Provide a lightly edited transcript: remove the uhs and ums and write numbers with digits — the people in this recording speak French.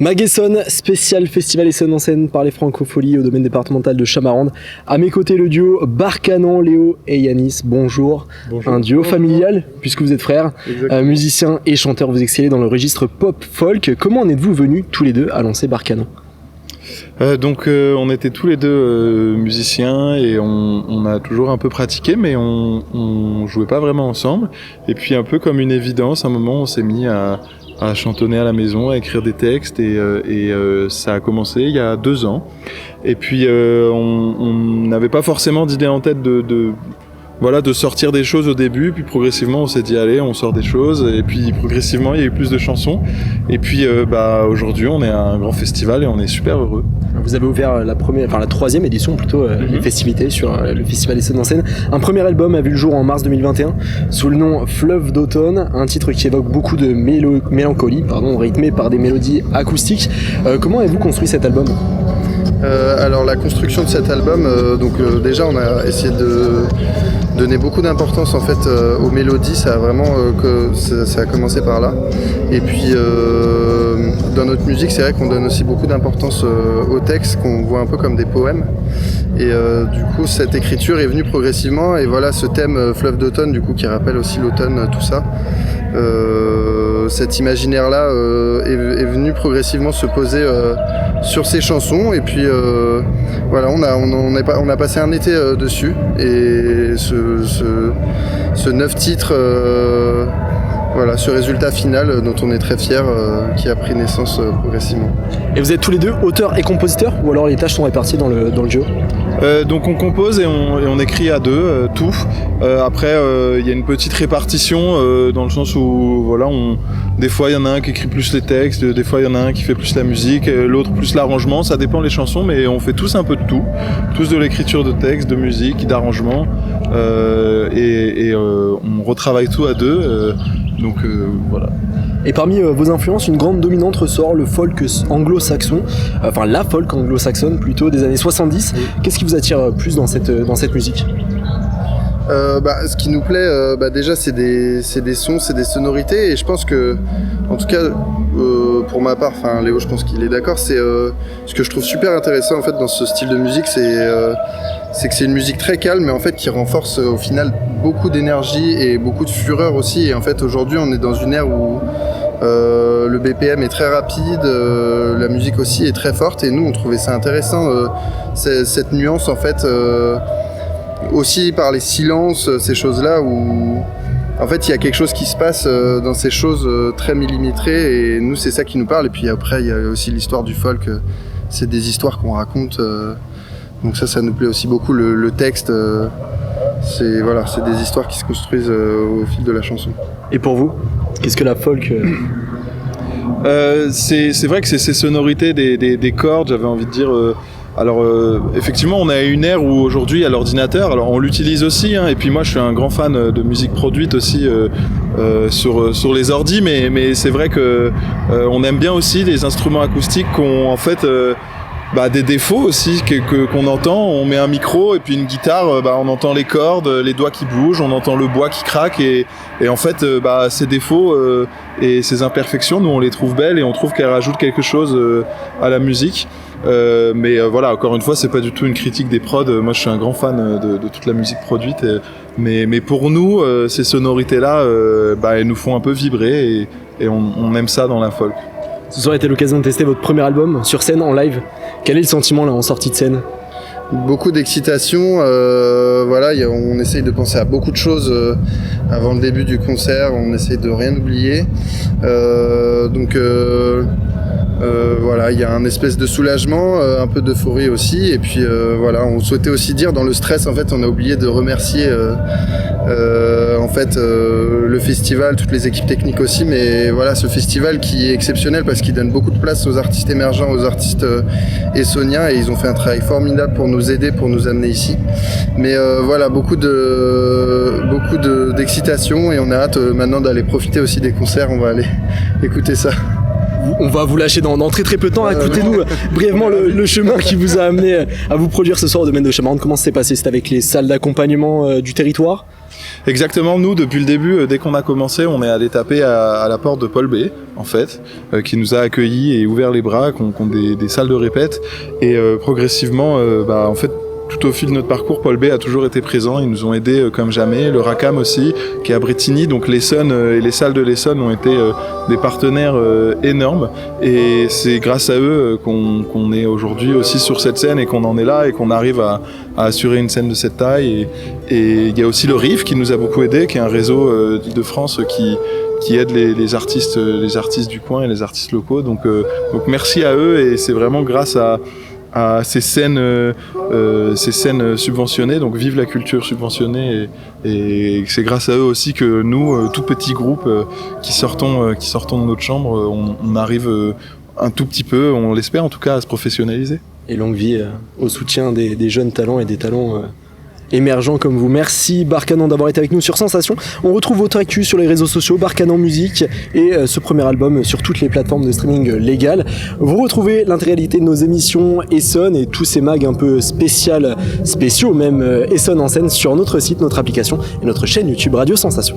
Maguesson, spécial festival Essonne en scène par les Francopholies au domaine départemental de Chamarande. À mes côtés, le duo Barcanan, Léo et Yanis. Bonjour. Bonjour. Un duo familial, puisque vous êtes frères, musiciens et chanteurs, vous excellez dans le registre pop-folk. Comment en êtes-vous venus tous les deux à lancer Barcanan ? On était tous les deux musiciens et on a toujours un peu pratiqué, mais on jouait pas vraiment ensemble. Et puis un peu comme une évidence, à un moment on s'est mis à chantonner à la maison, à écrire des textes et ça a commencé il y a 2 ans. Et puis on n'avait pas forcément d'idée en tête de sortir des choses au début, puis progressivement on s'est dit allez on sort des choses, et puis progressivement il y a eu plus de chansons, et puis aujourd'hui on est à un grand festival et on est super heureux. Vous avez ouvert la 3e édition plutôt, les festivités sur le festival Essonne en scène. Un premier album a vu le jour en mars 2021 sous le nom Fleuve d'automne, un titre qui évoque beaucoup de mélancolie, rythmé par des mélodies acoustiques. Comment avez-vous construit cet album ? Alors la construction de cet album, déjà on a essayé de donner beaucoup d'importance en fait aux mélodies, ça a commencé par là. Et puis dans notre musique, c'est vrai qu'on donne aussi beaucoup d'importance aux textes qu'on voit un peu comme des poèmes. Et du coup cette écriture est venue progressivement, et voilà ce thème fleuve d'automne du coup qui rappelle aussi l'automne, tout ça. Cet imaginaire-là est venu progressivement se poser sur ces chansons, et puis on a passé un été dessus, et ce 9 titres, ce résultat final dont on est très fiers, qui a pris naissance progressivement. Et vous êtes tous les deux auteurs et compositeurs, ou alors les tâches sont réparties dans le duo ? Donc on compose et on écrit à deux, tout. Après il y a une petite répartition dans le sens où des fois il y en a un qui écrit plus les textes, des fois il y en a un qui fait plus la musique, l'autre plus l'arrangement, ça dépend les chansons, mais on fait tous un peu de tout, tous de l'écriture de textes, de musique, d'arrangement, et on retravaille tout à deux, voilà. Et parmi vos influences, une grande dominante ressort le folk anglo-saxon, la folk anglo-saxonne plutôt des années 70. Oui. Qu'est-ce qui vous attire plus dans cette musique ? Ce qui nous plaît, déjà c'est des sons, c'est des sonorités, et je pense que, en tout cas pour ma part, Léo je pense qu'il est d'accord, c'est ce que je trouve super intéressant en fait dans ce style de musique, c'est que c'est une musique très calme, mais en fait qui renforce au final beaucoup d'énergie et beaucoup de fureur aussi. Et en fait aujourd'hui on est dans une ère où le BPM est très rapide, la musique aussi est très forte, et nous on trouvait ça intéressant, cette nuance en fait, aussi par les silences, ces choses-là où en fait il y a quelque chose qui se passe dans ces choses très millimétrées, et nous c'est ça qui nous parle. Et puis après il y a aussi l'histoire du folk, c'est des histoires qu'on raconte, donc ça nous plaît aussi beaucoup. Le texte, c'est des histoires qui se construisent au fil de la chanson. Et pour vous, qu'est-ce que la folk c'est vrai que c'est ces sonorités des cordes, j'avais envie de dire. Effectivement, on a une ère où aujourd'hui il y a l'ordinateur, alors on l'utilise aussi, et puis moi je suis un grand fan de musique produite aussi sur les ordis, mais c'est vrai que on aime bien aussi des instruments acoustiques qui ont en fait des défauts aussi qu'on entend. On met un micro et puis une guitare, on entend les cordes, les doigts qui bougent, on entend le bois qui craque, et en fait ces défauts et ces imperfections, nous on les trouve belles et on trouve qu'elles rajoutent quelque chose à la musique. Encore une fois, c'est pas du tout une critique des prods. Moi je suis un grand fan de toute la musique produite, mais pour nous ces sonorités là elles nous font un peu vibrer, et on aime ça dans la folk. Ce soir était l'occasion de tester votre premier album sur scène en live. Quel est le sentiment là en sortie de scène ? Beaucoup d'excitation, on essaye de penser à beaucoup de choses avant le début du concert, on essaye de rien oublier, il y a un espèce de soulagement, un peu d'euphorie aussi, et puis on souhaitait aussi dire dans le stress, en fait on a oublié de remercier le festival, toutes les équipes techniques aussi, mais voilà, ce festival qui est exceptionnel parce qu'il donne beaucoup de place aux artistes émergents, aux artistes essonniens, et ils ont fait un travail formidable pour nous aider, pour nous amener ici. Mais beaucoup d'excitation, et on a hâte maintenant d'aller profiter aussi des concerts. On va aller écouter ça. on va vous lâcher dans très très peu de temps. Racontez-nous brièvement le chemin qui vous a amené à vous produire ce soir au domaine de Chamarande. Comment ça s'est passé? C'était avec les salles d'accompagnement du territoire? Exactement, nous depuis le début, dès qu'on a commencé, on est allé taper à la porte de Paul B, en fait, qui nous a accueillis et ouvert les bras, qui ont des salles de répète, et progressivement, en fait, tout au fil de notre parcours, Paul B a toujours été présent, ils nous ont aidés comme jamais, le Racam aussi, qui est à Bretigny, donc l'Essonne et les salles de l'Essonne ont été des partenaires énormes, et c'est grâce à eux qu'on est aujourd'hui aussi sur cette scène et qu'on en est là et qu'on arrive à assurer une scène de cette taille, et il y a aussi le RIF qui nous a beaucoup aidés, qui est un réseau d'Île-de-France qui aide les artistes du coin et les artistes locaux, donc merci à eux, et c'est vraiment grâce à ces scènes subventionnées, donc vive la culture subventionnée, et c'est grâce à eux aussi que nous, tout petit groupe qui sortons de notre chambre, on arrive un tout petit peu, on l'espère en tout cas, à se professionnaliser. Et longue vie au soutien des jeunes talents et des talents émergents comme vous. Merci Barcanan d'avoir été avec nous sur Sensation. On retrouve votre actu sur les réseaux sociaux, Barcanan Musique, et ce premier album sur toutes les plateformes de streaming légales. Vous retrouvez l'intégralité de nos émissions Essonne et tous ces mags un peu spéciaux, même Essonne en scène, sur notre site, notre application et notre chaîne YouTube Radio Sensation.